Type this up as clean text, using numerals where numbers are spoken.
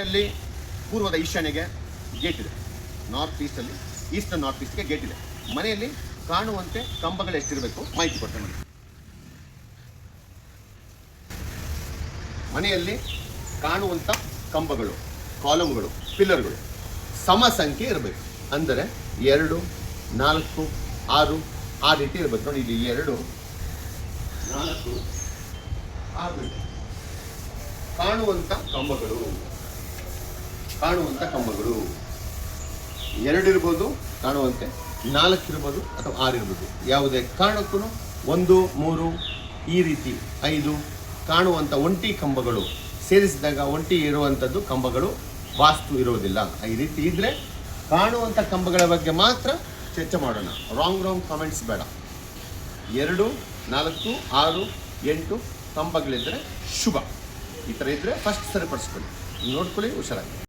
ಮನೆಯಲ್ಲಿ ಪೂರ್ವದ ಈಶಾನ್ಯಗೆ ಗೇಟ್ ಇದೆ. ನಾರ್ತ್ ಈಸ್ಟಲ್ಲಿ ಈಸ್ಟ್ ನಾರ್ತ್ ಈಸ್ಟ್ಗೆ ಗೇಟ್ ಇದೆ. ಮನೆಯಲ್ಲಿ ಕಾಣುವಂತೆ ಕಂಬಗಳು ಎಷ್ಟಿರಬೇಕು ಮಾಹಿತಿ ಕೊಡ್ತೇನೆ ನೋಡಿ. ಮನೆಯಲ್ಲಿ ಕಾಣುವಂಥ ಕಂಬಗಳು, ಕಾಲಮ್ಗಳು, ಪಿಲ್ಲರ್ಗಳು ಸಮ ಸಂಖ್ಯೆ ಇರಬೇಕು. ಅಂದರೆ 2, 4, 6 ಆ ರೀತಿ ಇರಬೇಕು ನೋಡಿ. ಇಲ್ಲಿ 2, 4, 6 ಕಾಣುವಂಥ ಕಂಬಗಳು 2 ಇರ್ಬೋದು ಕಾಣುವಂತೆ, 4 ಇರ್ಬೋದು ಅಥವಾ 6 ಇರ್ಬೋದು. ಯಾವುದೇ ಕಾರಣಕ್ಕೂ 1, 3 ಈ ರೀತಿ 5 ಕಾಣುವಂಥ ಒಂಟಿ ಕಂಬಗಳು ಸೇರಿಸಿದಾಗ ಒಂಟಿ ಇರುವಂಥದ್ದು ಕಂಬಗಳು ವಾಸ್ತು ಇರೋದಿಲ್ಲ. ಈ ರೀತಿ ಇದ್ದರೆ ಕಾಣುವಂಥ ಕಂಬಗಳ ಬಗ್ಗೆ ಮಾತ್ರ ಚರ್ಚೆ ಮಾಡೋಣ. ರಾಂಗ್ ಕಾಮೆಂಟ್ಸ್ ಬೇಡ. 2, 4, 6, 8 ಕಂಬಗಳಿದ್ದರೆ ಶುಭ. ಈ ಥರ ಇದ್ದರೆ ಫಸ್ಟ್ ಸರಿಪಡಿಸ್ಕೊಳ್ಳಿ, ನೋಡ್ಕೊಳ್ಳಿ, ಹುಷಾರಾಗಿ.